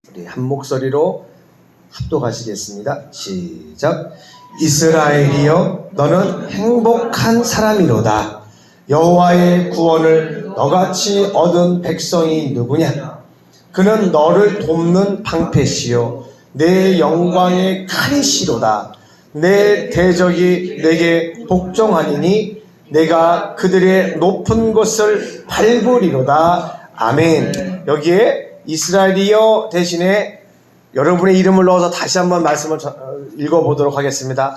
우리 한 목소리로 합독하시겠습니다. 시작. 이스라엘이여 너는 행복한 사람이로다. 여호와의 구원을 너같이 얻은 백성이 누구냐? 그는 너를 돕는 방패시요 내 영광의 칼이시로다. 내 대적이 내게 복종하니니 내가 그들의 높은 곳을 밟으리로다. 아멘. 여기에 이스라엘이여 대신에 여러분의 이름을 넣어서 다시 한번 말씀을 읽어보도록 하겠습니다.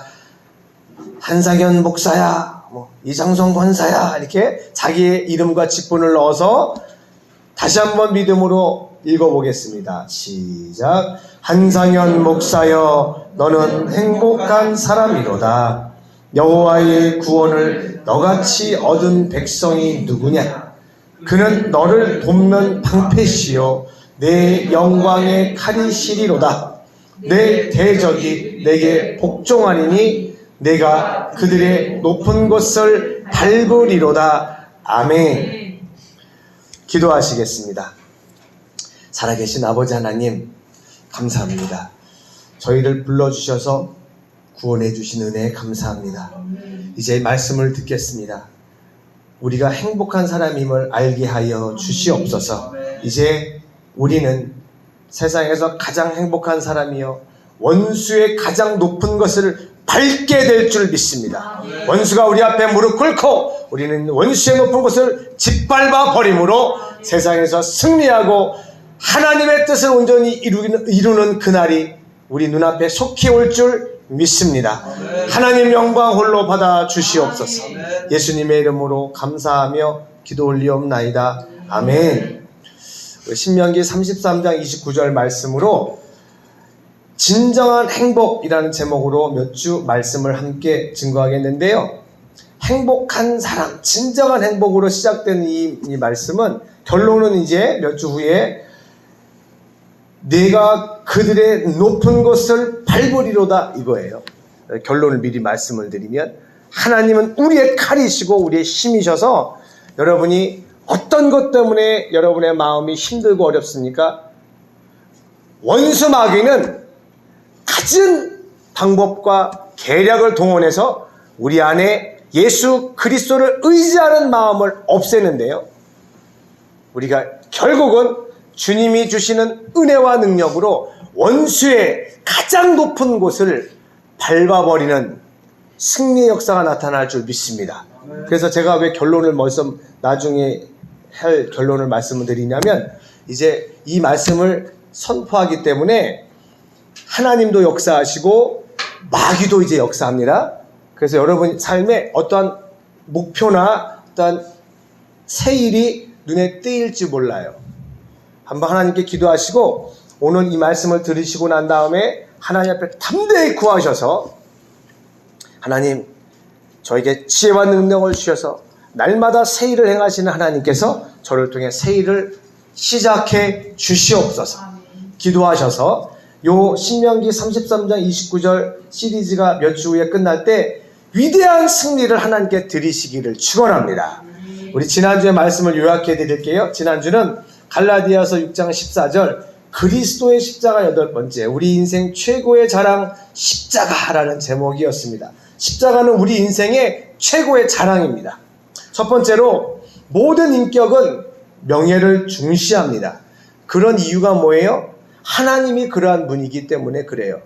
한상현 목사야, 이장성 권사야, 이렇게 자기의 이름과 직분을 넣어서 다시 한번 믿음으로 읽어보겠습니다. 시작. 한상현 목사여 너는 행복한 사람이로다. 여호와의 구원을 너같이 얻은 백성이 누구냐? 그는 너를 돕는 방패시요 내 영광의 칼이시리로다. 내 대적이 내게 복종하리니 내가 그들의 높은 곳을 밟으리로다. 아멘. 기도하시겠습니다. 살아계신 아버지 하나님, 감사합니다. 저희를 불러주셔서 구원해 주신 은혜에 감사합니다. 이제 말씀을 듣겠습니다. 우리가 행복한 사람임을 알게 하여 주시옵소서. 이제 우리는 세상에서 가장 행복한 사람이요 원수의 가장 높은 것을 밟게 될 줄 믿습니다. 원수가 우리 앞에 무릎 꿇고 우리는 원수의 높은 것을 짓밟아 버림으로 세상에서 승리하고 하나님의 뜻을 온전히 이루는 그날이 우리 눈앞에 속히 올 줄 믿습니다. 하나님 영광 홀로 받아 주시옵소서. 예수님의 이름으로 감사하며 기도 올리옵나이다. 아멘. 신명기 33장 29절 말씀으로 진정한 행복이라는 제목으로 몇 주 말씀을 함께 증거하겠는데요. 행복한 사람, 진정한 행복으로 시작되는 이 말씀은 결론은 이제 몇 주 후에 내가 그들의 높은 곳을 밟으리로다 이거예요. 결론을 미리 말씀을 드리면 하나님은 우리의 칼이시고 우리의 힘이셔서 여러분이 어떤 것 때문에 여러분의 마음이 힘들고 어렵습니까? 원수 마귀는 갖은 방법과 계략을 동원해서 우리 안에 예수 그리스도를 의지하는 마음을 없애는데요. 우리가 결국은 주님이 주시는 은혜와 능력으로 원수의 가장 높은 곳을 밟아버리는 승리의 역사가 나타날 줄 믿습니다. 그래서 제가 왜 결론을 먼저 나중에 할 결론을 말씀을 드리냐면 이제 이 말씀을 선포하기 때문에 하나님도 역사하시고 마귀도 이제 역사합니다. 그래서 여러분 삶에 어떠한 목표나 어떠한 새 일이 눈에 띄일지 몰라요. 한번 하나님께 기도하시고 오늘 이 말씀을 들으시고 난 다음에 하나님 앞에 담대히 구하셔서 하나님 저에게 지혜와 능력을 주셔서 날마다 새 일을 행하시는 하나님께서 저를 통해 새 일을 시작해 주시옵소서. 기도하셔서 요 신명기 33장 29절 시리즈가 몇 주 후에 끝날 때 위대한 승리를 하나님께 드리시기를 축원합니다. 우리 지난주에 말씀을 요약해 드릴게요. 지난주는 갈라디아서 6장 14절 그리스도의 십자가 8번째 우리 인생 최고의 자랑 십자가라는 제목이었습니다. 십자가는 우리 인생의 최고의 자랑입니다. 첫 번째로 모든 인격은 명예를 중시합니다. 그런 이유가 뭐예요? 하나님이 그러한 분이기 때문에 그래요.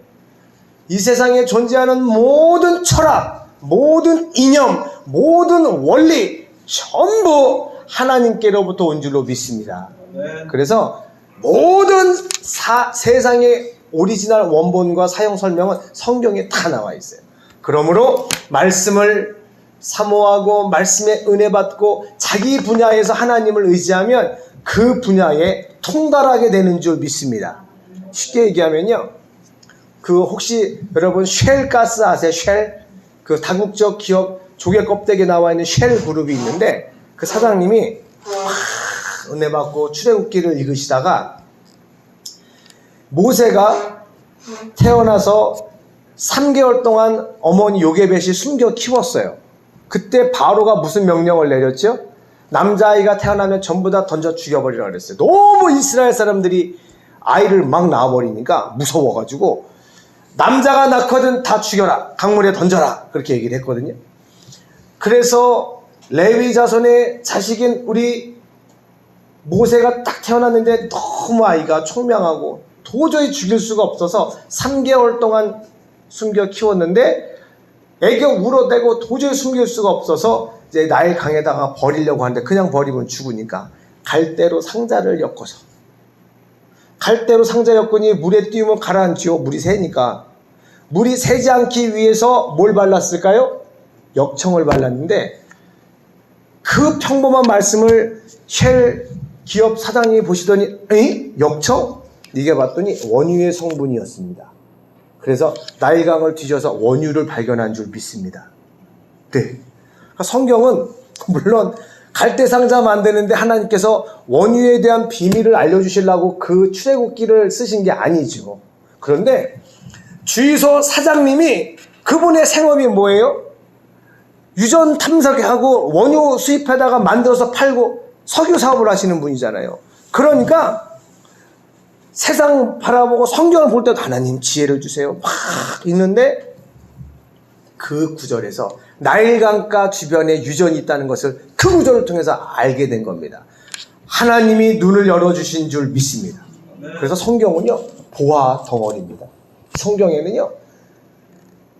이 세상에 존재하는 모든 철학, 모든 이념, 모든 원리 전부 하나님께로부터 온 줄로 믿습니다. 그래서 모든 세상의 오리지널 원본과 사용 설명은 성경에 다 나와 있어요. 그러므로 말씀을 사모하고 말씀에 은혜 받고 자기 분야에서 하나님을 의지하면 그 분야에 통달하게 되는 줄 믿습니다. 쉽게 얘기하면요. 혹시 여러분 쉘가스 아세요? 쉘? 그 다국적 기업 조개 껍데기에 나와 있는 쉘 그룹이 있는데 그 사장님이 은혜 받고 출애굽기를 읽으시다가 모세가 태어나서 3개월 동안 어머니 요게벳이 숨겨 키웠어요. 그때 바로가 무슨 명령을 내렸죠? 남자아이가 태어나면 전부 다 던져 죽여버리라고 그랬어요. 너무 이스라엘 사람들이 아이를 막 낳아버리니까 무서워가지고 남자가 낳거든 다 죽여라, 강물에 던져라, 그렇게 얘기를 했거든요. 그래서 레위 자손의 자식인 우리 모세가 딱 태어났는데 너무 아이가 총명하고 도저히 죽일 수가 없어서 3개월 동안 숨겨 키웠는데 애가 울어대고 도저히 숨길 수가 없어서 이제 나일 강에다가 버리려고 하는데 그냥 버리면 죽으니까 갈대로 상자를 엮어서, 갈대로 상자 엮으니 물에 띄우면 가라앉지요. 물이 새니까. 물이 새지 않기 위해서 뭘 발랐을까요? 역청을 발랐는데 그 평범한 말씀을 쉘 기업 사장님이 보시더니 에이? 역청? 이게 봤더니 원유의 성분이었습니다. 그래서 나일강을 뒤져서 원유를 발견한 줄 믿습니다. 네. 그러니까 성경은 물론 갈대상자 만드는데 하나님께서 원유에 대한 비밀을 알려주시려고 그 출애굽기를 쓰신 게 아니죠. 그런데 주유소 사장님이 그분의 생업이 뭐예요? 유전 탐색하고 원유 수입하다가 만들어서 팔고 석유 사업을 하시는 분이잖아요. 그러니까 세상 바라보고 성경을 볼 때도 하나님 지혜를 주세요 막 있는데 그 구절에서 나일강가 주변에 유전이 있다는 것을 그 구절을 통해서 알게 된 겁니다. 하나님이 눈을 열어주신 줄 믿습니다. 그래서 성경은요 보화 덩어리입니다. 성경에는요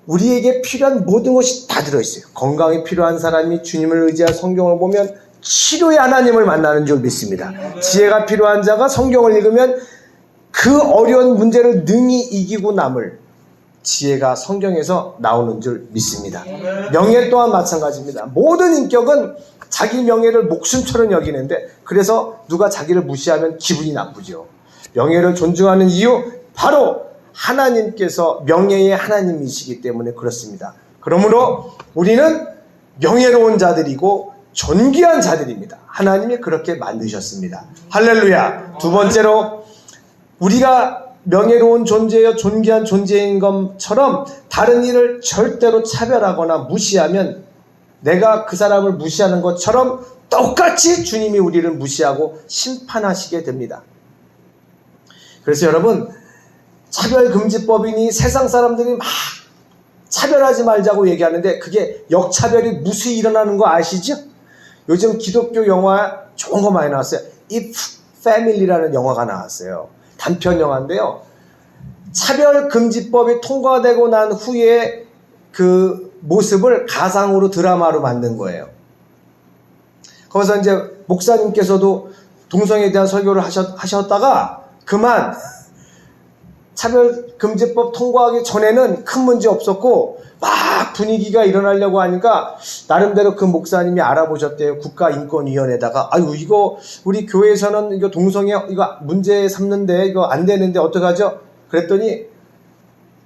우리에게 필요한 모든 것이 다 들어있어요. 건강이 필요한 사람이 주님을 의지한 성경을 보면 치료의 하나님을 만나는 줄 믿습니다. 지혜가 필요한 자가 성경을 읽으면 그 어려운 문제를 능히 이기고 남을 지혜가 성경에서 나오는 줄 믿습니다. 명예 또한 마찬가지입니다. 모든 인격은 자기 명예를 목숨처럼 여기는데 그래서 누가 자기를 무시하면 기분이 나쁘죠. 명예를 존중하는 이유 바로 하나님께서 명예의 하나님이시기 때문에 그렇습니다. 그러므로 우리는 명예로운 자들이고 존귀한 자들입니다. 하나님이 그렇게 만드셨습니다. 할렐루야. 두 번째로 우리가 명예로운 존재여 존귀한 존재인 것처럼 다른 일을 절대로 차별하거나 무시하면 내가 그 사람을 무시하는 것처럼 똑같이 주님이 우리를 무시하고 심판하시게 됩니다. 그래서 여러분 차별금지법이니 세상 사람들이 막 차별하지 말자고 얘기하는데 그게 역차별이 무수히 일어나는 거 아시죠? 요즘 기독교 영화 좋은 거 많이 나왔어요. If Family라는 영화가 나왔어요. 단편 영화인데요. 차별금지법이 통과되고 난 후에 그 모습을 가상으로 드라마로 만든 거예요. 거기서 이제 목사님께서도 동성애에 대한 설교를 하셨다가 그만 차별금지법 통과하기 전에는 큰 문제 없었고 막 분위기가 일어나려고 하니까 나름대로 그 목사님이 알아보셨대요. 국가인권위원회에다가 아유 이거 우리 교회에서는 이거 동성애 이거 문제 삼는데 이거 안 되는데 어떡하죠? 그랬더니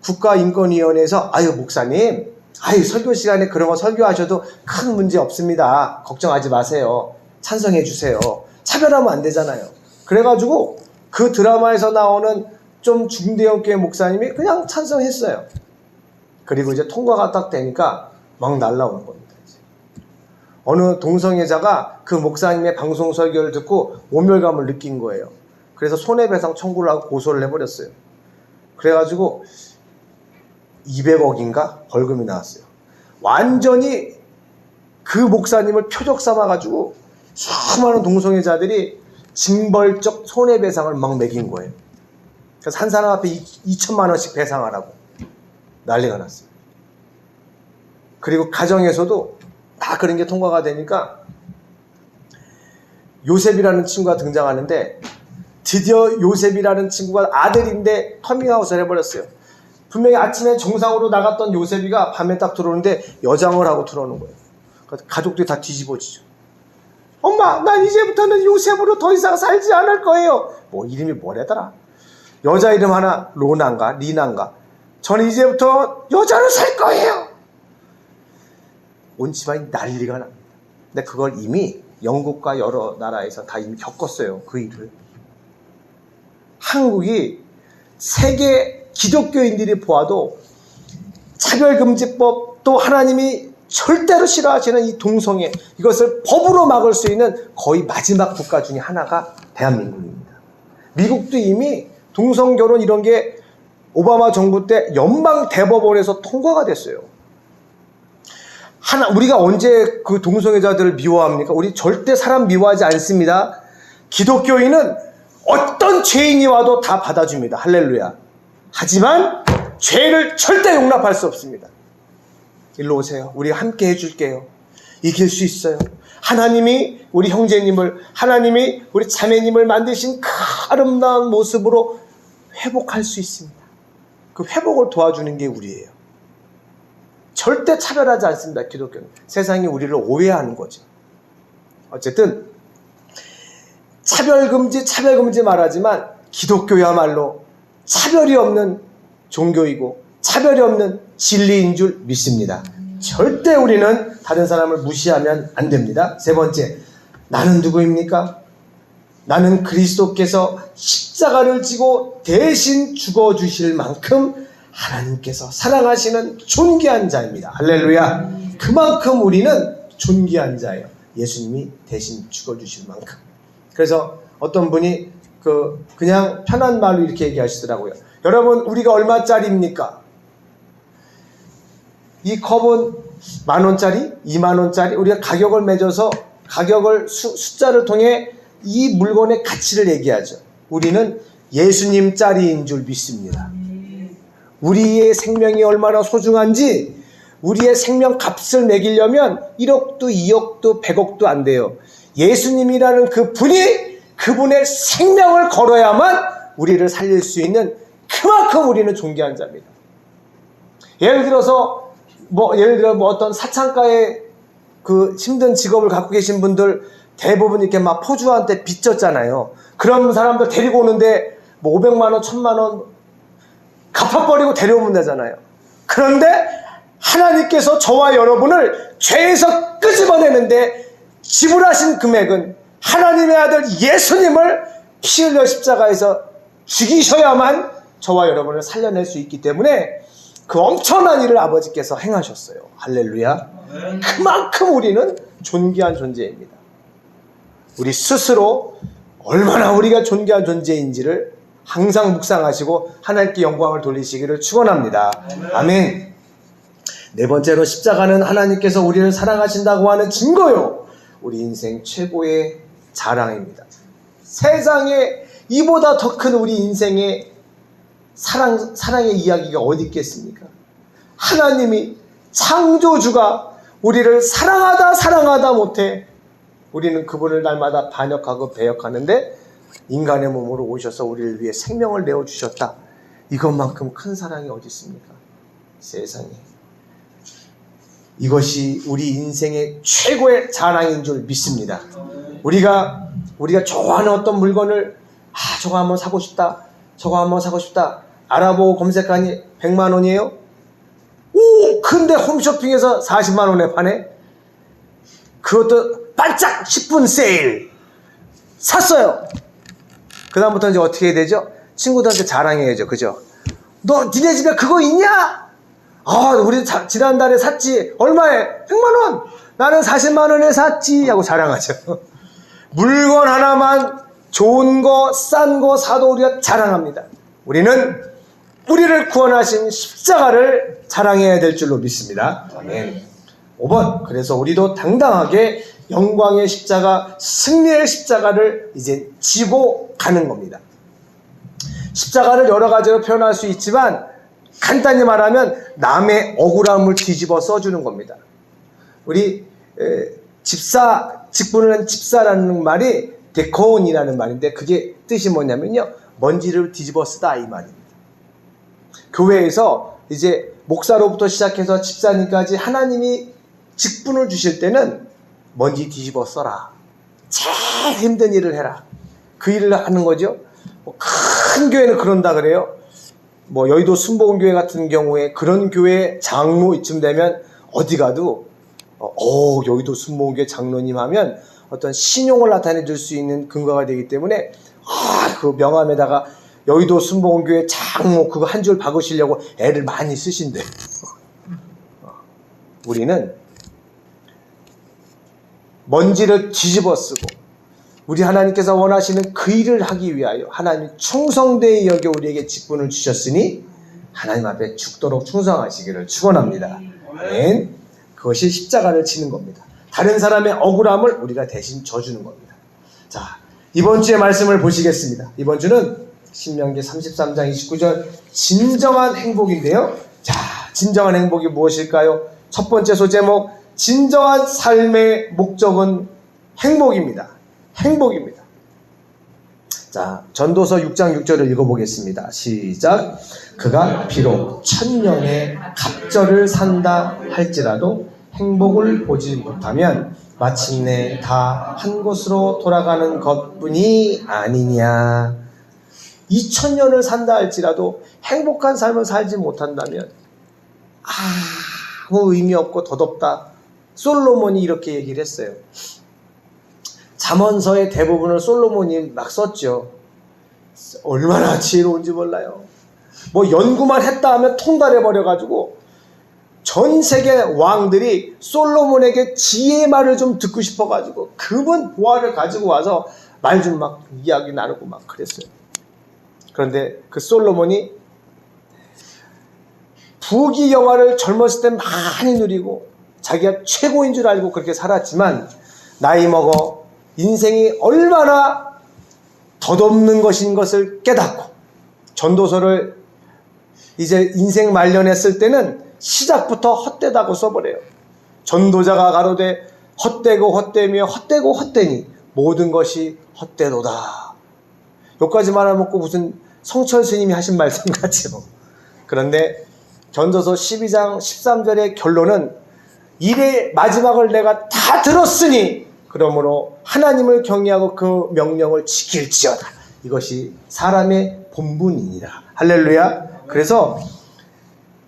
국가인권위원회에서 아유 목사님 아유 설교 시간에 그런 거 설교하셔도 큰 문제 없습니다. 걱정하지 마세요. 찬성해 주세요. 차별하면 안 되잖아요. 그래가지고 그 드라마에서 나오는 좀 중대형 교회 목사님이 그냥 찬성했어요. 그리고 이제 통과가 딱 되니까 막 날라오는 겁니다. 이제. 어느 동성애자가 그 목사님의 방송 설교를 듣고 모멸감을 느낀 거예요. 그래서 손해배상 청구를 하고 고소를 해버렸어요. 그래가지고 200억인가 벌금이 나왔어요. 완전히 그 목사님을 표적 삼아가지고 수많은 동성애자들이 징벌적 손해배상을 막 매긴 거예요. 그래서 한 사람 앞에 2천만 원씩 배상하라고 난리가 났어요. 그리고 가정에서도 다 그런 게 통과가 되니까 요셉이라는 친구가 등장하는데 드디어 요셉이라는 친구가 아들인데 커밍아웃을 해버렸어요. 분명히 아침에 정상으로 나갔던 요셉이가 밤에 딱 들어오는데 여장을 하고 들어오는 거예요. 가족들이 다 뒤집어지죠. 엄마, 난 이제부터는 요셉으로 더 이상 살지 않을 거예요. 뭐 이름이 뭐래더라? 여자 이름 하나 로나인가 리나인가. 저는 이제부터 여자로 살 거예요. 온 집안이 난리가 납니다. 근데 그걸 이미 영국과 여러 나라에서 다 이미 겪었어요. 그 일을. 한국이 세계 기독교인들이 보아도 차별금지법 또 하나님이 절대로 싫어하시는 이 동성애 이것을 법으로 막을 수 있는 거의 마지막 국가 중에 하나가 대한민국입니다. 미국도 이미 동성 결혼 이런 게 오바마 정부 때 연방 대법원에서 통과가 됐어요. 우리가 언제 그 동성애자들을 미워합니까? 우리 절대 사람 미워하지 않습니다. 기독교인은 어떤 죄인이 와도 다 받아줍니다. 할렐루야. 하지만 죄를 절대 용납할 수 없습니다. 일로 오세요. 우리 함께 해줄게요. 이길 수 있어요. 하나님이 우리 형제님을, 하나님이 우리 자매님을 만드신 그 아름다운 모습으로 회복할 수 있습니다. 그 회복을 도와주는 게 우리예요. 절대 차별하지 않습니다. 기독교는. 세상이 우리를 오해하는 거죠. 어쨌든 차별금지 말하지만 기독교야말로 차별이 없는 종교이고 차별이 없는 진리인 줄 믿습니다. 절대 우리는 다른 사람을 무시하면 안 됩니다. 세 번째, 나는 누구입니까? 나는 그리스도께서 십자가를 지고 대신 죽어주실 만큼 하나님께서 사랑하시는 존귀한 자입니다. 할렐루야. 그만큼 우리는 존귀한 자예요. 예수님이 대신 죽어주실 만큼. 그래서 어떤 분이 그냥 편한 말로 이렇게 얘기하시더라고요. 여러분, 우리가 얼마짜리입니까? 이 컵은 10,000원짜리, 20,000원짜리, 우리가 가격을 매줘서 가격을 숫자를 통해 이 물건의 가치를 얘기하죠. 우리는 예수님짜리인 줄 믿습니다. 우리의 생명이 얼마나 소중한지, 우리의 생명 값을 매기려면 1억도 2억도 100억도 안 돼요. 예수님이라는 그분의 생명을 걸어야만 우리를 살릴 수 있는, 그만큼 우리는 존귀한 자입니다. 예를 들어 어떤 사창가에 그 힘든 직업을 갖고 계신 분들 대부분 이렇게 막 포주한테 빚졌잖아요. 그런 사람들 데리고 오는데 500만 원, 1,000만 원 갚아버리고 데려오면 되잖아요. 그런데 하나님께서 저와 여러분을 죄에서 끄집어내는데 지불하신 금액은 하나님의 아들 예수님을 피 흘려 십자가에서 죽이셔야만 저와 여러분을 살려낼 수 있기 때문에 그 엄청난 일을 아버지께서 행하셨어요. 할렐루야. 그만큼 우리는 존귀한 존재입니다. 우리 스스로 얼마나 우리가 존귀한 존재인지를 항상 묵상하시고 하나님께 영광을 돌리시기를 축원합니다. 아멘. 네 번째로, 십자가는 하나님께서 우리를 사랑하신다고 하는 증거요, 우리 인생 최고의 자랑입니다. 세상에 이보다 더 큰 우리 인생의 사랑의 이야기가 어디 있겠습니까? 하나님이, 창조주가 우리를 사랑하다 못해 우리는 그분을 날마다 반역하고 배역하는데 인간의 몸으로 오셔서 우리를 위해 생명을 내어주셨다. 이것만큼 큰 사랑이 어디 있습니까? 세상에. 이것이 우리 인생의 최고의 자랑인 줄 믿습니다. 우리가 좋아하는 어떤 물건을 저거 한번 사고 싶다, 저거 한번 사고 싶다 알아보고 검색하니 100만 원이에요? 오! 근데 홈쇼핑에서 40만 원에 파네? 그것도 반짝 10분 세일! 샀어요! 그 다음부터 이제 어떻게 해야 되죠? 친구들한테 자랑해야죠. 그죠? 너 니네 집에 그거 있냐? 우리 지난달에 샀지. 얼마에? 100만 원! 나는 40만 원에 샀지! 하고 자랑하죠. 물건 하나만 좋은 거, 싼 거 사도 우리가 자랑합니다. 우리는 우리를 구원하신 십자가를 자랑해야 될 줄로 믿습니다. 아멘. 5번. 그래서 우리도 당당하게 영광의 십자가, 승리의 십자가를 이제 지고 가는 겁니다. 십자가를 여러 가지로 표현할 수 있지만 간단히 말하면 남의 억울함을 뒤집어 써주는 겁니다. 우리 직분을 집사라는 말이 데코온이라는 말인데 그게 뜻이 뭐냐면요, 먼지를 뒤집어 쓰다 이 말입니다. 교회에서 이제 목사로부터 시작해서 집사님까지 하나님이 직분을 주실 때는 먼지 뒤집어 써라, 제일 힘든 일을 해라, 그 일을 하는 거죠. 큰 교회는 그런다 그래요. 여의도 순복음교회 같은 경우에 그런 교회 장로 이쯤 되면 어디 가도 여의도 순복음교회 장로님 하면 어떤 신용을 나타내 줄 수 있는 근거가 되기 때문에 그 명함에다가 여의도 순복음교회 장로 그거 한 줄 박으시려고 애를 많이 쓰신대. 우리는 먼지를 뒤집어 쓰고 우리 하나님께서 원하시는 그 일을 하기 위하여 하나님 충성되이 여겨 우리에게 직분을 주셨으니 하나님 앞에 죽도록 충성하시기를 축원합니다. 아멘. 그것이 십자가를 치는 겁니다. 다른 사람의 억울함을 우리가 대신 져주는 겁니다. 자, 이번 주의 말씀을 보시겠습니다. 이번 주는 신명기 33장 29절 진정한 행복인데요. 자, 진정한 행복이 무엇일까요? 첫 번째 소제목, 진정한 삶의 목적은 행복입니다. 행복입니다. 자, 전도서 6장 6절을 읽어보겠습니다. 시작. 그가 비록 1000년의 갑절을 산다 할지라도 행복을 보지 못하면 마침내 다 한 곳으로 돌아가는 것뿐이 아니냐. 2000년을 산다 할지라도 행복한 삶을 살지 못한다면 아무 의미 없고 덧없다. 솔로몬이 이렇게 얘기를 했어요. 잠언서의 대부분을 솔로몬이 막 썼죠. 얼마나 지혜로운지 몰라요. 뭐 연구만 했다 하면 통달해버려가지고 전 세계 왕들이 솔로몬에게 지혜의 말을 좀 듣고 싶어가지고 그분 보화를 가지고 와서 말 좀 막 이야기 나누고 막 그랬어요. 그런데 그 솔로몬이 부귀 영화를 젊었을 때 많이 누리고 자기가 최고인 줄 알고 그렇게 살았지만 나이 먹어 인생이 얼마나 덧없는 것인 것을 깨닫고 전도서를 이제 인생 말년했을 때는 시작부터 헛되다고 써버려요. 전도자가 가로되 헛되고 헛되며 헛되고 헛되니 모든 것이 헛되도다. 여기까지 말아먹고 무슨 성철 스님이 하신 말씀 같죠. 그런데 전도서 12장 13절의 결론은 일의 마지막을 내가 다 들었으니 그러므로 하나님을 경외하고 그 명령을 지킬지어다. 이것이 사람의 본분이니라. 할렐루야. 그래서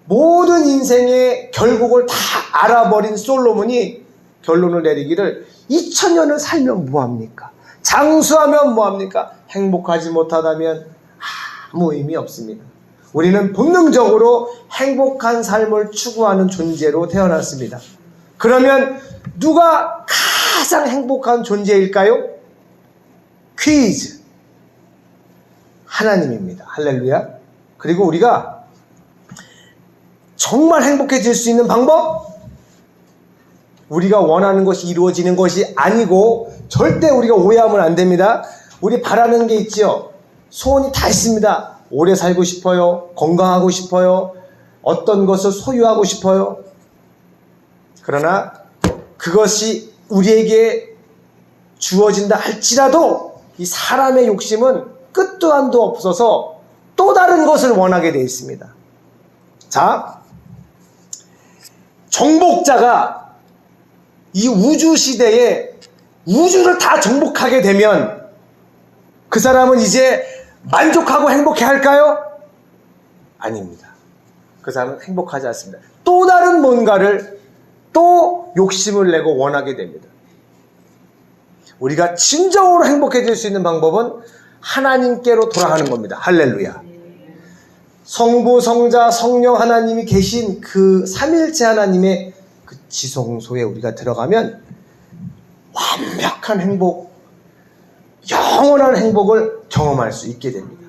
모든 인생의 결국을 다 알아버린 솔로몬이 결론을 내리기를 2000년을 살면 뭐합니까? 장수하면 뭐합니까? 행복하지 못하다면 아무 의미 없습니다. 우리는 본능적으로 행복한 삶을 추구하는 존재로 태어났습니다. 그러면 누가 가장 행복한 존재일까요? 퀴즈. 하나님입니다. 할렐루야. 그리고 우리가 정말 행복해질 수 있는 방법? 우리가 원하는 것이 이루어지는 것이 아니고 절대 우리가 오해하면 안 됩니다. 우리 바라는 게 있지요. 소원이 다 있습니다. 오래 살고 싶어요. 건강하고 싶어요. 어떤 것을 소유하고 싶어요. 그러나 그것이 우리에게 주어진다 할지라도 이 사람의 욕심은 끝도 한도 없어서 또 다른 것을 원하게 되어 있습니다. 자, 정복자가 이 우주 시대에 우주를 다 정복하게 되면 그 사람은 이제 만족하고 행복해 할까요? 아닙니다. 그 사람은 행복하지 않습니다. 또 다른 뭔가를 또 욕심을 내고 원하게 됩니다. 우리가 진정으로 행복해질 수 있는 방법은 하나님께로 돌아가는 겁니다. 할렐루야. 성부, 성자, 성령 하나님이 계신 그 삼일체 하나님의 그 지성소에 우리가 들어가면 완벽한 행복, 영원한 행복을 경험할 수 있게 됩니다.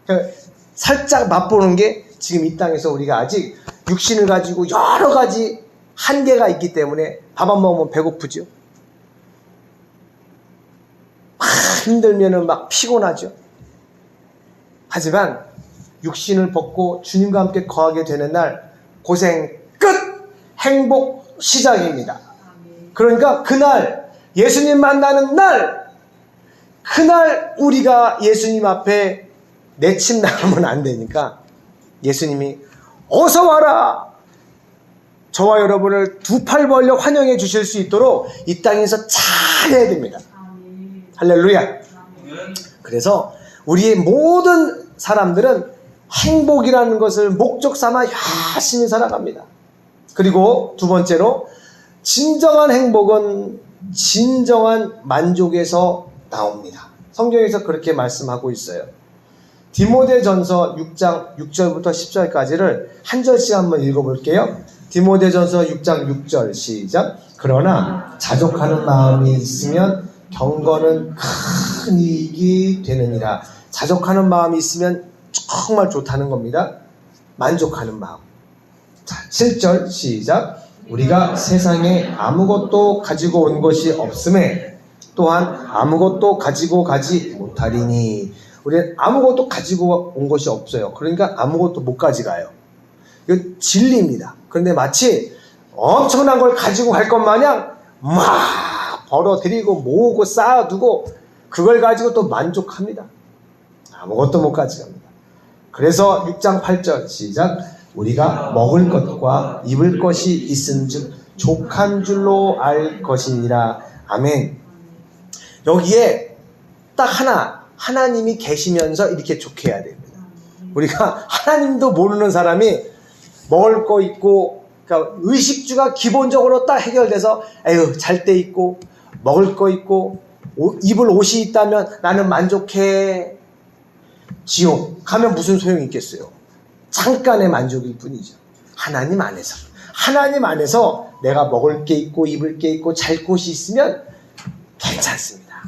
그러니까 살짝 맛보는 게 지금 이 땅에서 우리가 아직 육신을 가지고 여러 가지 한계가 있기 때문에 밥 안 먹으면 배고프죠. 막 힘들면은 막 피곤하죠. 하지만 육신을 벗고 주님과 함께 거하게 되는 날 고생 끝! 행복 시작입니다. 그러니까 그날 예수님 만나는 날 그날 우리가 예수님 앞에 내침 나가면 안 되니까 예수님이 어서 와라! 저와 여러분을 두 팔 벌려 환영해 주실 수 있도록 이 땅에서 잘해야 됩니다. 할렐루야. 그래서 우리의 모든 사람들은 행복이라는 것을 목적 삼아 열심히 살아갑니다. 그리고 두 번째로 진정한 행복은 진정한 만족에서 나옵니다. 성경에서 그렇게 말씀하고 있어요. 디모데전서 6장 6절부터 10절까지를 한 절씩 한번 읽어볼게요. 디모데전서 6장 6절 시작. 그러나 자족하는 마음이 있으면 경건은 큰 이익이 되느니라. 자족하는 마음이 있으면 정말 좋다는 겁니다. 만족하는 마음. 자, 7절 시작. 우리가 세상에 아무것도 가지고 온 것이 없음에 또한 아무것도 가지고 가지 못하리니. 우리는 아무것도 가지고 온 것이 없어요. 그러니까 아무것도 못 가져가요. 이건 진리입니다. 그런데 마치 엄청난 걸 가지고 갈 것 마냥 막 벌어들이고 모으고 쌓아두고 그걸 가지고 또 만족합니다. 아무것도 못 가져갑니다. 그래서 6장 8절 시작. 우리가 먹을 것과 입을 것이 있은즉 족한 줄로 알 것이니라. 아멘. 여기에 딱 하나님이 계시면서 이렇게 족해야 됩니다. 우리가 하나님도 모르는 사람이 먹을 거 있고, 그러니까 의식주가 기본적으로 딱 해결돼서 에휴 잘 때 있고 먹을 거 있고 입을 옷이 있다면 나는 만족해. 지옥 가면 무슨 소용이 있겠어요? 잠깐의 만족일 뿐이죠. 하나님 안에서 내가 먹을 게 있고 입을 게 있고 잘 곳이 있으면 괜찮습니다.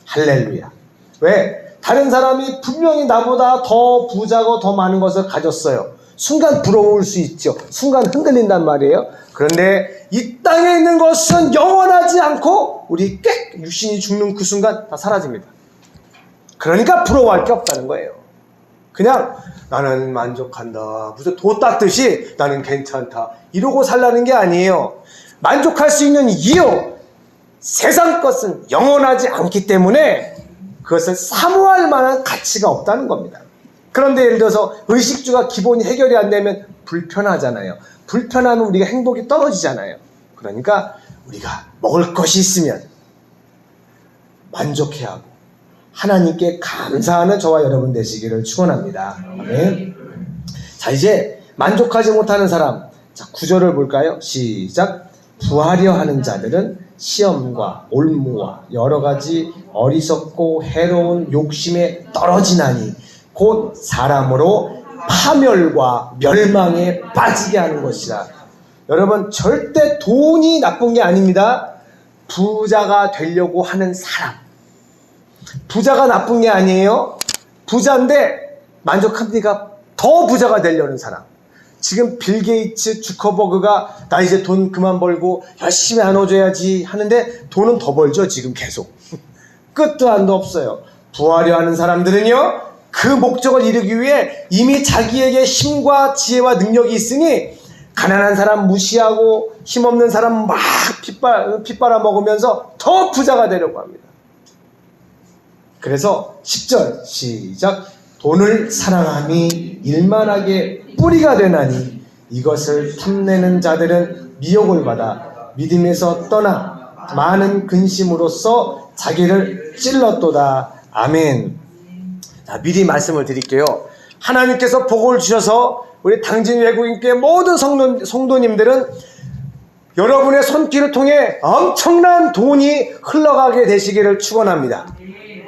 할렐루야. 왜? 다른 사람이 분명히 나보다 더 부자고 더 많은 것을 가졌어요. 순간 부러울 수 있죠. 순간 흔들린단 말이에요. 그런데 이 땅에 있는 것은 영원하지 않고 우리 육신이 죽는 그 순간 다 사라집니다. 그러니까 부러워할 게 없다는 거예요. 그냥 나는 만족한다. 무슨 도 닦듯이 나는 괜찮다. 이러고 살라는 게 아니에요. 만족할 수 있는 이유, 세상 것은 영원하지 않기 때문에 그것을 사모할 만한 가치가 없다는 겁니다. 그런데 예를 들어서 의식주가 기본이 해결이 안 되면 불편하잖아요. 불편하면 우리가 행복이 떨어지잖아요. 그러니까 우리가 먹을 것이 있으면 만족해야 하고 하나님께 감사하는 저와 여러분 되시기를 축원합니다. 아멘. 자, 이제 만족하지 못하는 사람. 자, 9절을 볼까요? 시작. 부하려 하는 자들은 시험과 올무와 여러 가지 어리석고 해로운 욕심에 떨어지나니 곧 사람으로 파멸과 멸망에 빠지게 하는 것이라. 여러분, 절대 돈이 나쁜 게 아닙니다. 부자가 되려고 하는 사람. 부자가 나쁜 게 아니에요. 부자인데 만족합니까? 더 부자가 되려는 사람. 지금 빌 게이츠, 주커버그가 나 이제 돈 그만 벌고 열심히 나눠줘야지 하는데 돈은 더 벌죠. 지금 계속. 끝도 한도 없어요. 부하려 하는 사람들은요, 그 목적을 이루기 위해 이미 자기에게 힘과 지혜와 능력이 있으니 가난한 사람 무시하고 힘없는 사람 막 핏바라 먹으면서 더 부자가 되려고 합니다. 그래서 10절 시작. 돈을 사랑함이 일만하게 뿌리가 되나니 이것을 탐내는 자들은 미혹을 받아 믿음에서 떠나 많은 근심으로써 자기를 찔렀도다. 아멘. 자, 미리 말씀을 드릴게요. 하나님께서 복을 주셔서 우리 당진 외국인교회 모든 성도님들은 여러분의 손길을 통해 엄청난 돈이 흘러가게 되시기를 축원합니다.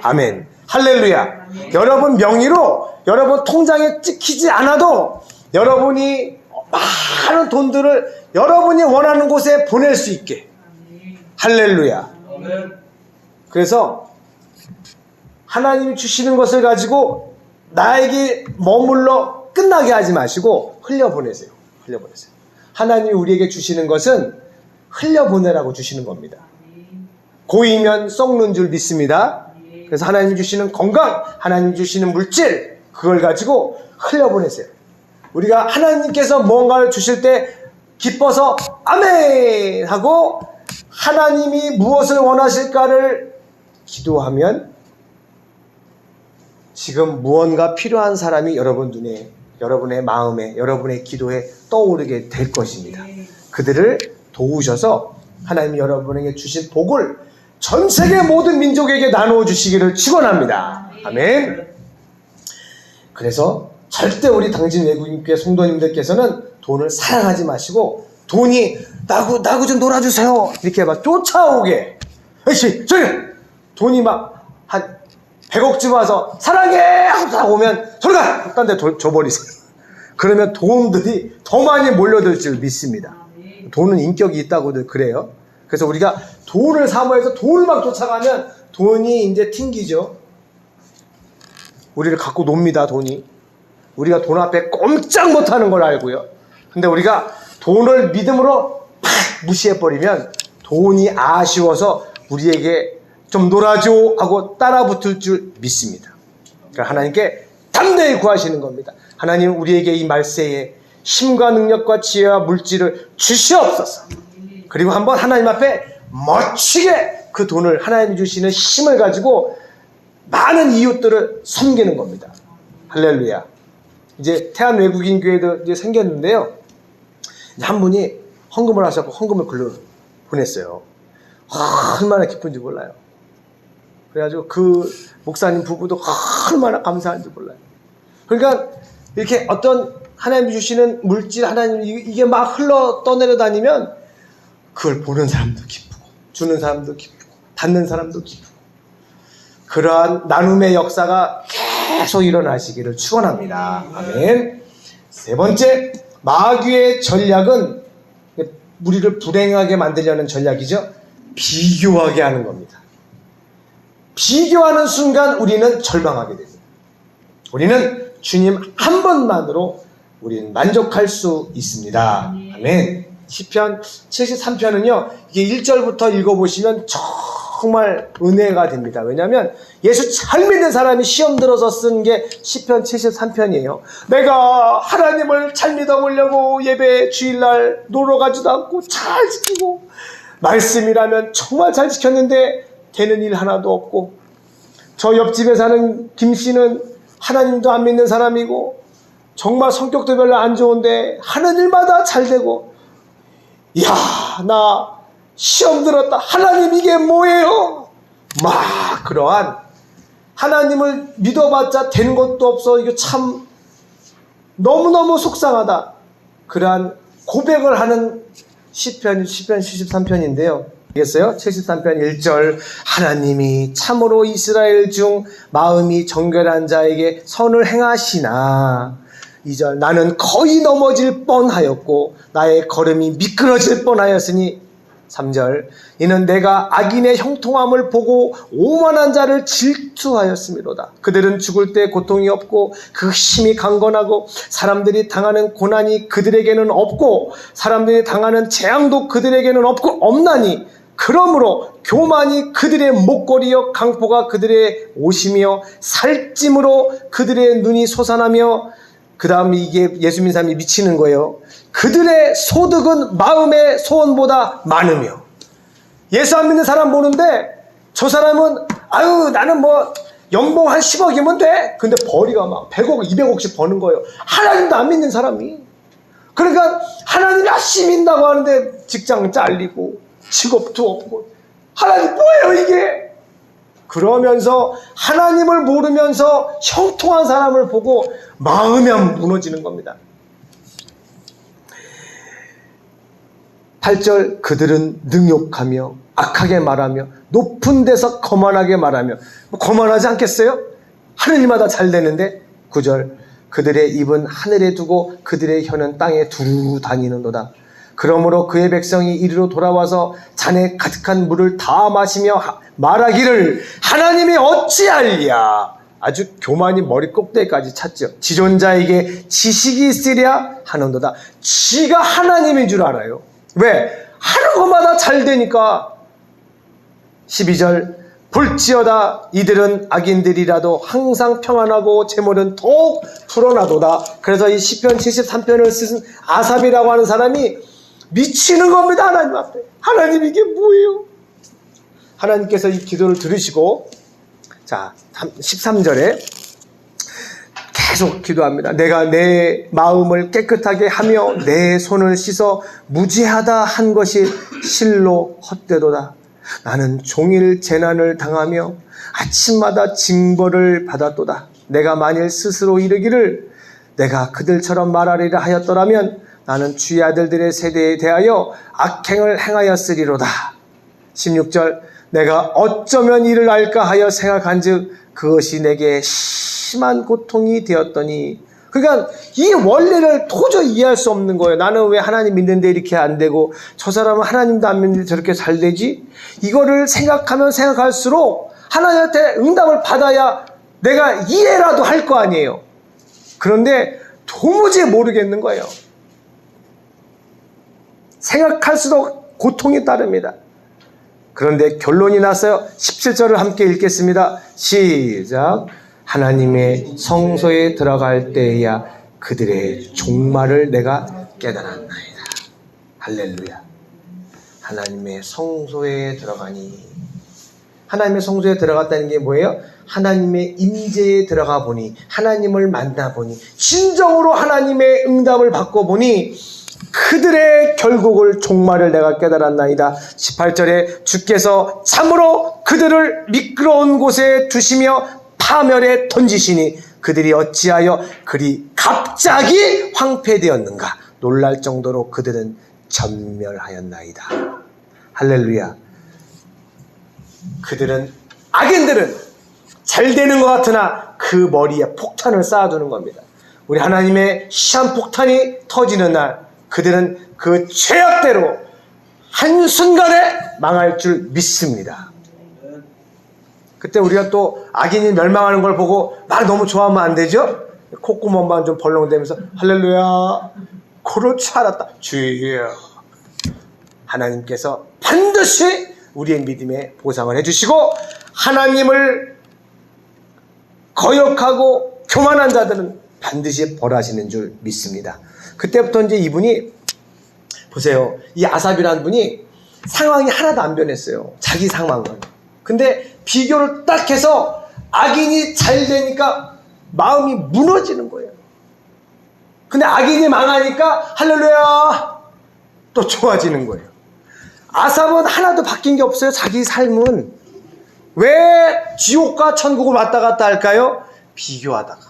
아멘. 할렐루야. 여러분 명의로 여러분 통장에 찍히지 않아도 여러분이 많은 돈들을 여러분이 원하는 곳에 보낼 수 있게. 할렐루야. 그래서 하나님이 주시는 것을 가지고 나에게 머물러 끝나게 하지 마시고 흘려보내세요. 흘려보내세요. 하나님이 우리에게 주시는 것은 흘려보내라고 주시는 겁니다. 고이면 썩는 줄 믿습니다. 그래서 하나님 주시는 건강, 하나님 주시는 물질, 그걸 가지고 흘려보내세요. 우리가 하나님께서 뭔가를 주실 때 기뻐서 아멘 하고 하나님이 무엇을 원하실까를 기도하면 지금 무언가 필요한 사람이 여러분 눈에, 여러분의 마음에, 여러분의 기도에 떠오르게 될 것입니다. 그들을 도우셔서 하나님이 여러분에게 주신 복을 전 세계 모든 민족에게 나누어 주시기를 축원합니다. 아멘. 그래서 절대 우리 당진 외국인교회 성도님들께서는 돈을 사랑하지 마시고 돈이 나하고 좀 놀아주세요 이렇게 막 쫓아오게. 에이씨 저기 돈이 막 한 100억쯤 와서 사랑해 하고 오면 저리가 딴 데 줘버리세요. 그러면 돈들이 더 많이 몰려들 줄 믿습니다. 돈은 인격이 있다고들 그래요. 그래서 우리가 돈을 사모해서 돈을 막 쫓아가면 돈이 이제 튕기죠. 우리를 갖고 놉니다, 돈이. 우리가 돈 앞에 꼼짝 못하는 걸 알고요. 근데 우리가 돈을 믿음으로 팍 무시해버리면 돈이 아쉬워서 우리에게 좀 놀아줘 하고 따라붙을 줄 믿습니다. 그러니까 하나님께 담대히 구하시는 겁니다. 하나님, 우리에게 이 말세에 힘과 능력과 지혜와 물질을 주시옵소서. 그리고 한번 하나님 앞에 멋지게 그 돈을, 하나님이 주시는 힘을 가지고 많은 이웃들을 섬기는 겁니다. 할렐루야. 이제 태안 외국인 교회도 이제 생겼는데요. 이제 한 분이 헌금을 하셔서 헌금을 글로 보냈어요. 얼마나 기쁜지 몰라요. 그래가지고 그 목사님 부부도 얼마나 감사한지 몰라요. 그러니까 이렇게 어떤 하나님이 주시는 물질, 하나님 이게 막 흘러 떠내려 다니면 그걸 보는 사람도 기쁘고 주는 사람도 기쁘고 받는 사람도 기쁘고, 그러한 나눔의 역사가 계속 일어나시기를 축원합니다. 아멘. 세 번째, 마귀의 전략은 우리를 불행하게 만들려는 전략이죠. 비교하게 하는 겁니다. 비교하는 순간 우리는 절망하게 됩니다. 우리는 주님 한 번만으로 우리는 만족할 수 있습니다. 아멘. 시편 73편은요, 이게 1절부터 읽어보시면 정말 은혜가 됩니다. 왜냐하면 예수 잘 믿는 사람이 시험 들어서 쓴 게 시편 73편이에요. 내가 하나님을 잘 믿어보려고 예배 주일날 놀러 가지도 않고 잘 지키고, 말씀이라면 정말 잘 지켰는데 되는 일 하나도 없고, 저 옆집에 사는 김 씨는 하나님도 안 믿는 사람이고 정말 성격도 별로 안 좋은데 하는 일마다 잘 되고, 이야, 나 시험 들었다. 하나님 이게 뭐예요? 막 그러한, 하나님을 믿어봤자 된 것도 없어, 이거 참 너무너무 속상하다, 그러한 고백을 하는 시편 73편인데요. 알겠어요? 73편 1절, 하나님이 참으로 이스라엘 중 마음이 정결한 자에게 선을 행하시나. 2절, 나는 거의 넘어질 뻔하였고 나의 걸음이 미끄러질 뻔하였으니. 3절, 이는 내가 악인의 형통함을 보고 오만한 자를 질투하였음이로다. 그들은 죽을 때 고통이 없고 그 힘이 강건하고 사람들이 당하는 고난이 그들에게는 없고 사람들이 당하는 재앙도 그들에게는 없나니, 그러므로 교만이 그들의 목걸이요 강포가 그들의 옷이며 살찜으로 그들의 눈이 솟아나며. 그 다음에 이게 예수 믿는 사람이 미치는 거예요. 그들의 소득은 마음의 소원보다 많으며. 예수 안 믿는 사람 보는데 저 사람은 아유 나는 뭐 연봉 한 10억이면 돼. 근데 벌이가 막 100억 200억씩 버는 거예요. 하나님도 안 믿는 사람이. 그러니까 하나님 열심히 믿는다고 하는데 직장 잘리고 직업도 없고, 하나님 뭐예요 이게? 그러면서 하나님을 모르면서 형통한 사람을 보고 마음이 무너지는 겁니다. 8절, 그들은 능욕하며 악하게 말하며 높은 데서 거만하게 말하며. 거만하지 않겠어요? 하는 일마다 잘 되는데. 9절, 그들의 입은 하늘에 두고 그들의 혀는 땅에 두루 다니는도다. 그러므로 그의 백성이 이리로 돌아와서 잔에 가득한 물을 다 마시며 말하기를 하나님이 어찌하랴. 아주 교만이 머리 꼭대기까지 찼죠. 지존자에게 지식이 있으랴 하는도다. 지가 하나님인 줄 알아요. 왜? 하는 것마다 잘 되니까. 12절, 볼지어다 이들은 악인들이라도 항상 평안하고 재물은 더욱 불어나도다. 그래서 이 시편 73편을 쓴 아삽이라고 하는 사람이 미치는 겁니다. 하나님 앞에. 하나님 이게 뭐예요? 하나님께서 이 기도를 들으시고, 자 13절에 계속 기도합니다. 내가 내 마음을 깨끗하게 하며 내 손을 씻어 무죄하다 한 것이 실로 헛되도다. 나는 종일 재난을 당하며 아침마다 징벌을 받았도다. 내가 만일 스스로 이르기를 내가 그들처럼 말하리라 하였더라면 나는 주의 아들들의 세대에 대하여 악행을 행하였으리로다. 16절, 내가 어쩌면 이를 알까 하여 생각한즉 그것이 내게 심한 고통이 되었더니 그러니까 이 원리를 도저히 이해할 수 없는 거예요. 나는 왜 하나님 믿는데 이렇게 안 되고 저 사람은 하나님도 안 믿는데 저렇게 잘 되지? 이거를 생각하면 생각할수록 하나님한테 응답을 받아야 내가 이해라도 할 거 아니에요. 그런데 도무지 모르겠는 거예요. 생각할수록 고통이 따릅니다. 그런데 결론이 났어요. 17절을 함께 읽겠습니다. 시작. 하나님의 성소에 들어갈 때에야 그들의 종말을 내가 깨달았나이다. 할렐루야. 하나님의 성소에 들어가니, 하나님의 성소에 들어갔다는 게 뭐예요? 하나님의 임재에 들어가 보니, 하나님을 만나보니, 진정으로 하나님의 응답을 받고 보니 그들의 결국을 종말을 내가 깨달았나이다. 18절에 주께서 참으로 그들을 미끄러운 곳에 두시며 파멸에 던지시니 그들이 어찌하여 그리 갑자기 황폐되었는가. 놀랄 정도로 그들은 전멸하였나이다. 할렐루야. 그들은, 악인들은 잘 되는 것 같으나 그 머리에 폭탄을 쌓아두는 겁니다. 우리 하나님의 시한폭탄이 터지는 날 그들은 그 죄악대로 한순간에 망할 줄 믿습니다. 그때 우리가 또 악인이 멸망하는 걸 보고 막 너무 좋아하면 안 되죠? 콧구멍만 좀 벌렁대면서 할렐루야, 그렇지 않았다, 주여. 하나님께서 반드시 우리의 믿음에 보상을 해주시고 하나님을 거역하고 교만한 자들은 반드시 벌하시는 줄 믿습니다. 그때부터 이제 이분이, 보세요, 이 아삽이라는 분이 상황이 하나도 안 변했어요. 자기 상황은. 근데 비교를 딱 해서 악인이 잘 되니까 마음이 무너지는 거예요. 근데 악인이 망하니까 할렐루야 또 좋아지는 거예요. 아삽은 하나도 바뀐 게 없어요. 자기 삶은. 왜 지옥과 천국을 왔다 갔다 할까요? 비교하다가.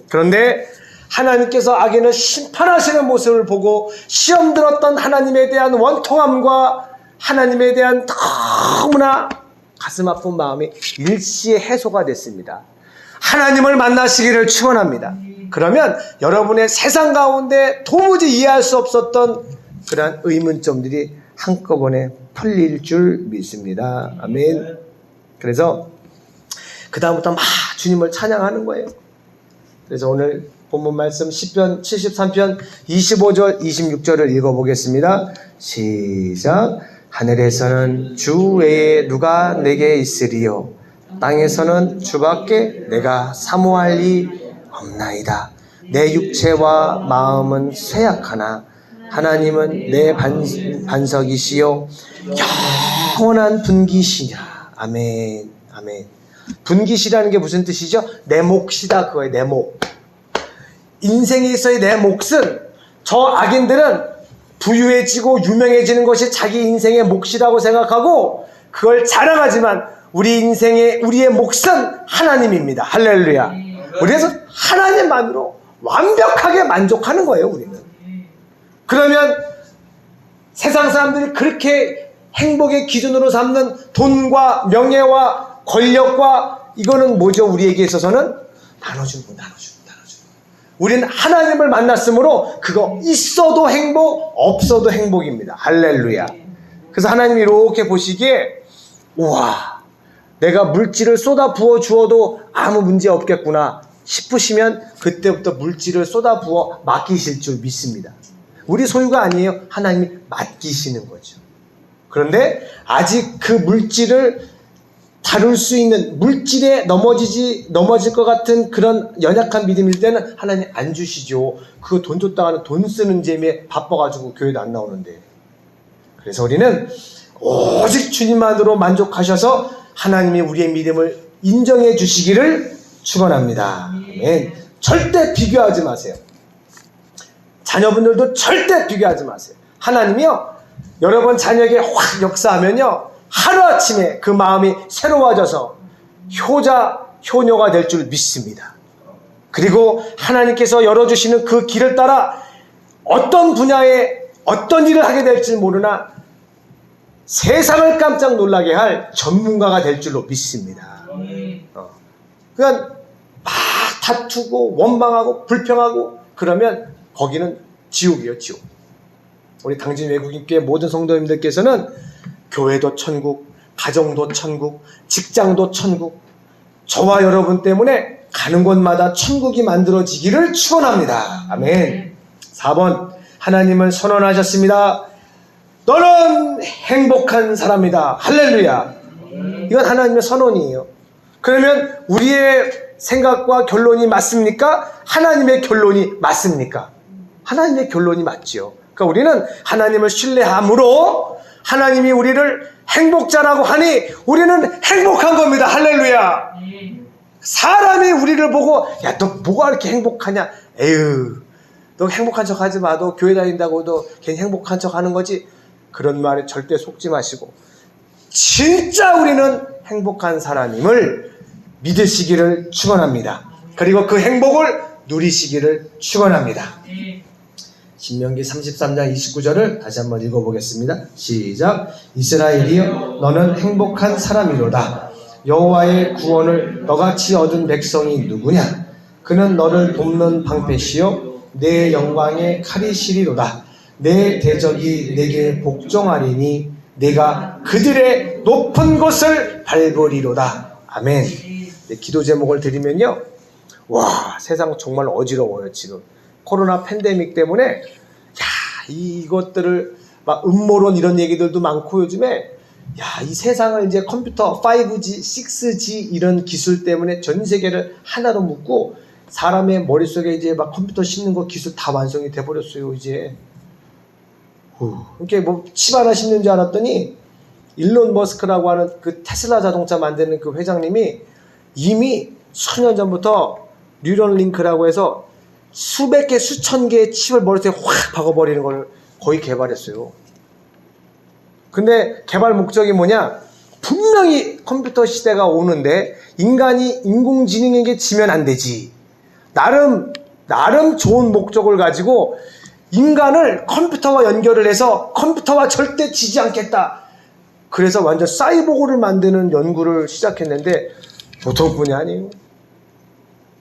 그런데 하나님께서 악인을 심판하시는 모습을 보고 시험 들었던 하나님에 대한 원통함과 하나님에 대한 너무나 가슴 아픈 마음이 일시에 해소가 됐습니다. 하나님을 만나시기를 축원합니다. 그러면 여러분의 세상 가운데 도무지 이해할 수 없었던 그러한 의문점들이 한꺼번에 풀릴 줄 믿습니다. 아멘. 그래서 그 다음부터 막 주님을 찬양하는 거예요. 그래서 오늘 본문 말씀 10편 73편 25절 26절을 읽어보겠습니다. 시작. 하늘에서는 주 외에 누가 내게 있으리요, 땅에서는 주밖에 내가 사모할 이 없나이다. 내 육체와 마음은 쇠약하나 하나님은 내 반석이시요 영원한 분기시냐. 아멘. 아멘. 분기시라는 게 무슨 뜻이죠? 내 몫이다, 그거예요. 내 몫. 인생에 있어의 내 몫은, 저 악인들은 부유해지고 유명해지는 것이 자기 인생의 몫이라고 생각하고 그걸 자랑하지만 우리 인생의, 우리의 몫은 하나님입니다. 할렐루야. 그래서 하나님만으로 완벽하게 만족하는 거예요, 우리는. 그러면 세상 사람들이 그렇게 행복의 기준으로 삼는 돈과 명예와 권력과, 이거는 뭐죠? 우리에게 있어서는 나눠주는 거. 우리는 하나님을 만났으므로 그거 있어도 행복, 없어도 행복입니다. 할렐루야. 그래서 하나님이 이렇게 보시기에, 우와, 내가 물질을 쏟아 부어 주어도 아무 문제 없겠구나 싶으시면 그때부터 물질을 쏟아 부어 맡기실 줄 믿습니다. 우리 소유가 아니에요. 하나님이 맡기시는 거죠. 그런데 아직 그 물질을 다룰 수 있는, 물질에 넘어질 것 같은 그런 연약한 믿음일 때는 하나님 안 주시죠. 그거 돈 줬다가는 돈 쓰는 재미에 바빠가지고 교회도 안 나오는데. 그래서 우리는 오직 주님만으로 만족하셔서 하나님이 우리의 믿음을 인정해 주시기를 축원합니다. 아멘. 절대 비교하지 마세요. 자녀분들도 절대 비교하지 마세요. 하나님이요, 여러분 자녀에게 확 역사하면요, 하루아침에 그 마음이 새로워져서 효자, 효녀가 될 줄 믿습니다. 그리고 하나님께서 열어주시는 그 길을 따라 어떤 분야에 어떤 일을 하게 될지 모르나 세상을 깜짝 놀라게 할 전문가가 될 줄로 믿습니다. 그러니까 막 다투고 원망하고 불평하고 그러면 거기는 지옥이에요, 지옥. 우리 당진 외국인교회 모든 성도님들께서는 교회도 천국, 가정도 천국, 직장도 천국, 저와 여러분 때문에 가는 곳마다 천국이 만들어지기를 축원합니다. 아멘. 4번, 하나님은 선언하셨습니다. 너는 행복한 사람이다. 할렐루야. 이건 하나님의 선언이에요. 그러면 우리의 생각과 결론이 맞습니까? 하나님의 결론이 맞습니까? 하나님의 결론이 맞지요. 그러니까 우리는 하나님을 신뢰함으로 하나님이 우리를 행복자라고 하니 우리는 행복한 겁니다. 할렐루야. 사람이 우리를 보고 야, 너 뭐가 이렇게 행복하냐? 에휴, 너 행복한 척 하지 마. 너 교회 다닌다고 너 괜히 행복한 척 하는 거지. 그런 말에 절대 속지 마시고 진짜 우리는 행복한 사람임을 믿으시기를 축원합니다. 그리고 그 행복을 누리시기를 축원합니다. 신명기 33장 29절을 다시 한번 읽어보겠습니다. 시작. 이스라엘이여 너는 행복한 사람이로다. 여호와의 구원을 너같이 얻은 백성이 누구냐? 그는 너를 돕는 방패시요 내 영광의 칼이시리로다. 내 대적이 내게 복종하리니 내가 그들의 높은 곳을 밟으리로다. 아멘. 네, 기도 제목을 드리면요, 와, 세상 정말 어지러워요. 지금 코로나 팬데믹 때문에 야, 이것들을 막 음모론 이런 얘기들도 많고 요즘에 야, 이 세상을 이제 컴퓨터 5G, 6G 이런 기술 때문에 전 세계를 하나로 묶고 사람의 머릿속에 이제 막 컴퓨터 씹는 거 기술 다 완성이 돼 버렸어요. 이제 이렇게 뭐 칩 하나 씹는 줄 알았더니 일론 머스크라고 하는 그 테슬라 자동차 만드는 그 회장님이 이미 수년 전부터 뉴럴링크라고 해서 수백 개, 수천 개의 칩을 머릿속에 확 박아버리는 걸 거의 개발했어요. 근데 개발 목적이 뭐냐? 분명히 컴퓨터 시대가 오는데 인간이 인공지능에게 지면 안 되지. 나름 좋은 목적을 가지고 인간을 컴퓨터와 연결을 해서 컴퓨터와 절대 지지 않겠다. 그래서 완전 사이보그를 만드는 연구를 시작했는데 보통 분이 아니에요.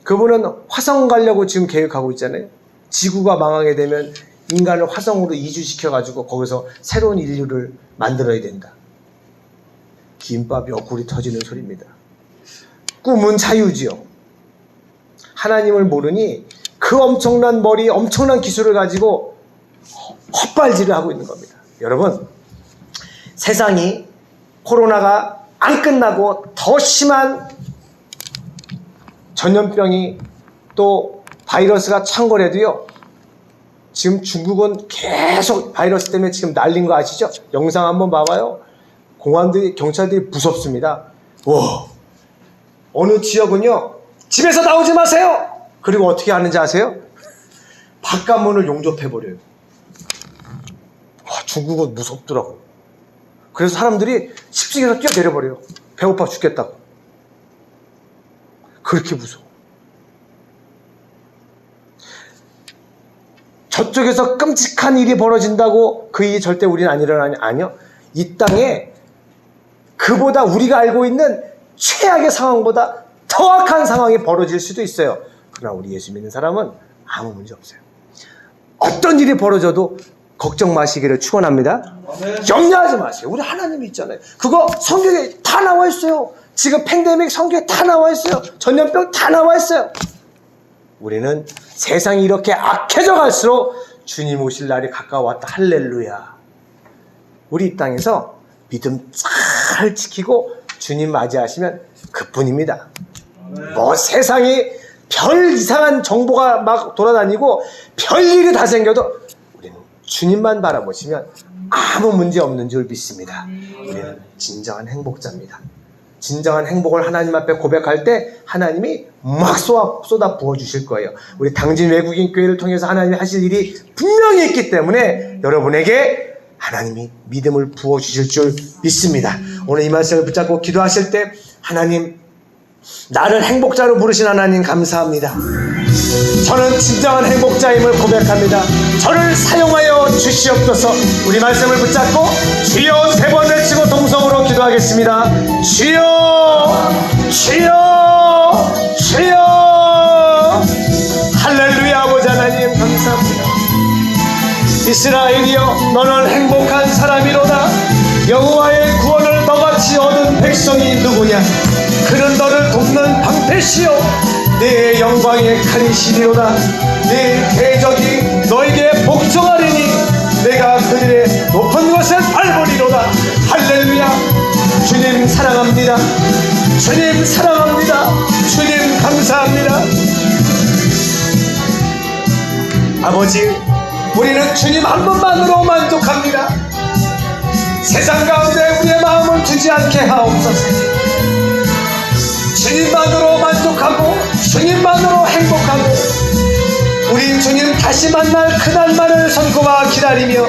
그분은 화성 가려고 지금 계획하고 있잖아요. 지구가 망하게 되면 인간을 화성으로 이주시켜가지고 거기서 새로운 인류를 만들어야 된다. 김밥 옆구리 터지는 소리입니다. 꿈은 자유지요. 하나님을 모르니 그 엄청난 머리, 엄청난 기술을 가지고 헛발질을 하고 있는 겁니다. 여러분, 세상이 코로나가 안 끝나고 더 심한 전염병이 또 바이러스가 창궐해도요, 지금 중국은 계속 바이러스 때문에 지금 난린 거 아시죠? 영상 한번 봐봐요. 공안들이, 경찰들이 무섭습니다. 와, 어느 지역은요, 집에서 나오지 마세요! 그리고 어떻게 하는지 아세요? 바깥문을 용접해버려요. 중국은 무섭더라고. 그래서 사람들이 10층에서 뛰어내려버려요. 배고파 죽겠다고. 그렇게 무서워. 저쪽에서 끔찍한 일이 벌어진다고 그 일이 절대 우리는 안 일어나냐? 아니요. 이 땅에 그보다 우리가 알고 있는 최악의 상황보다 더 악한 상황이 벌어질 수도 있어요. 그러나 우리 예수 믿는 사람은 아무 문제 없어요. 어떤 일이 벌어져도 걱정 마시기를 축원합니다. 염려하지 마세요. 우리 하나님이 있잖아요. 그거 성경에 다 나와 있어요. 지금 팬데믹 성경에 다 나와 있어요. 전염병 다 나와 있어요. 우리는 세상이 이렇게 악해져 갈수록 주님 오실 날이 가까웠다. 할렐루야. 우리 이 땅에서 믿음 잘 지키고 주님 맞이하시면 그뿐입니다. 뭐 세상이 별 이상한 정보가 막 돌아다니고 별일이 다 생겨도 우리는 주님만 바라보시면 아무 문제 없는 줄 믿습니다. 우리는 진정한 행복자입니다. 진정한 행복을 하나님 앞에 고백할 때 하나님이 막 쏟아 부어주실 거예요. 우리 당진 외국인 교회를 통해서 하나님이 하실 일이 분명히 있기 때문에 여러분에게 하나님이 믿음을 부어주실 줄 믿습니다. 오늘 이 말씀을 붙잡고 기도하실 때 하나님, 나를 행복자로 부르신 하나님 감사합니다. 저는 진정한 행복자임을 고백합니다. 저를 사용하여 주시옵소서. 우리 말씀을 붙잡고 주여 3번 외치고 동성으로 기도하겠습니다. 주여, 주여, 주여. 이스라엘이여 너는 행복한 사람이로다. 여호와의 구원을 너같이 얻은 백성이 누구냐. 그는 너를 돕는 방패시요 내 영광의 칼이시리로다. 내 대적이 너에게 복종하리니 내가 그들의 높은 것을 밟으리로다. 할렐루야. 주님 사랑합니다. 주님 사랑합니다. 주님 감사합니다. 아버지, 우리는 주님 한 분만으로 만족합니다. 세상 가운데 우리의 마음을 두지 않게 하옵소서. 주님만으로 만족하고 주님만으로 행복하고 우리 주님 다시 만날 그날만을 손꼽아 기다리며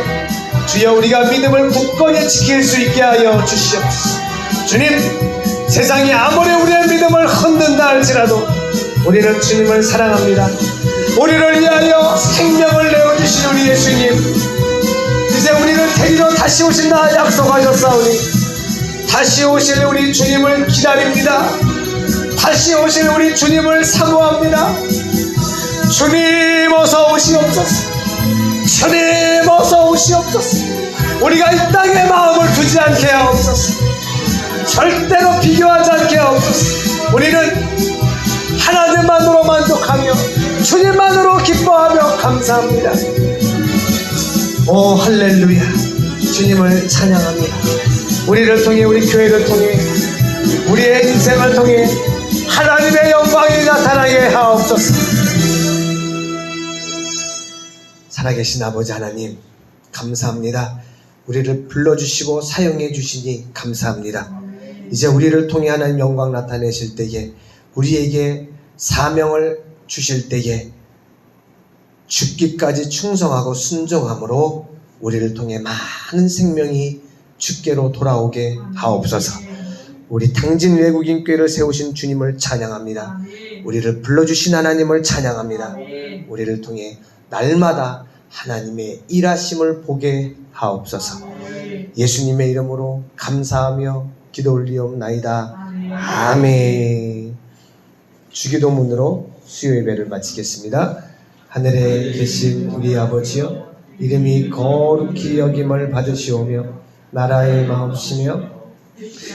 주여 우리가 믿음을 굳건히 지킬 수 있게 하여 주시옵소서. 주님, 세상이 아무리 우리의 믿음을 흔든다 할지라도 우리는 주님을 사랑합니다. 우리를 위하여 생명을 내어주신 우리 예수님, 이제 우리를 데리러 다시 오신다 약속하셨사오니 다시 오실 우리 주님을 기다립니다. 다시 오실 우리 주님을 사모합니다. 주님 어서 오시옵소서. 주님 어서 오시옵소서. 우리가 이 땅에 마음을 두지 않게 하옵소서. 절대로 비교하지 않게 하옵소서. 우리는 하나님만으로 만족하며 주님만으로 기뻐하며 감사합니다. 오 할렐루야. 주님을 찬양합니다. 우리를 통해 우리 교회를 통해 우리의 인생을 통해 하나님의 영광이 나타나게 하옵소서. 살아계신 아버지 하나님 감사합니다. 우리를 불러주시고 사용해 주시니 감사합니다. 이제 우리를 통해 하나님 영광 나타내실 때에 우리에게 사명을 주실 때에 죽기까지 충성하고 순종함으로 우리를 통해 많은 생명이 주께로 돌아오게 하옵소서. 우리 당진 외국인 교회를 세우신 주님을 찬양합니다. 우리를 불러주신 하나님을 찬양합니다. 우리를 통해 날마다 하나님의 일하심을 보게 하옵소서. 예수님의 이름으로 감사하며 기도 올리옵나이다. 아멘. 주기도문으로 수요 예배를 마치겠습니다. 하늘에 계신 우리 아버지여, 이름이 거룩히 여김을 받으시오며 나라의 마옵시며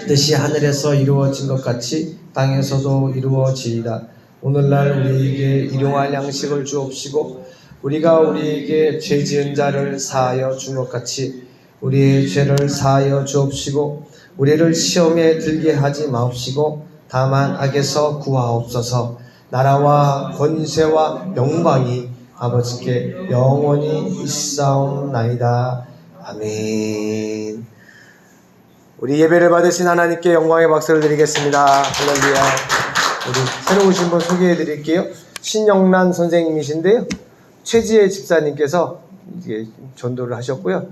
뜻이 하늘에서 이루어진 것 같이 땅에서도 이루어지이다. 오늘날 우리에게 일용할 양식을 주옵시고 우리가 우리에게 죄 지은 자를 사하여 준 것 같이 우리의 죄를 사하여 주옵시고 우리를 시험에 들게 하지 마옵시고 다만 악에서 구하옵소서. 나라와 권세와 영광이 아버지께 영원히 있사옵나이다. 아멘. 우리 예배를 받으신 하나님께 영광의 박수를 드리겠습니다. 할렐루야. 우리 새로 오신 분 소개해 드릴게요. 신영란 선생님이신데요, 최지혜 집사님께서 이제 전도를 하셨고요.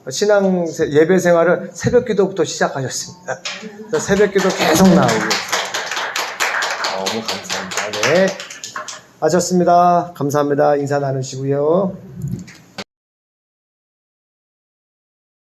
신앙 예배 생활을 새벽 기도부터 시작하셨습니다. 그래서 새벽 기도 계속 나오고 있어요. 너무 감사합니다. 네. 하셨습니다. 감사합니다. 인사 나누시고요.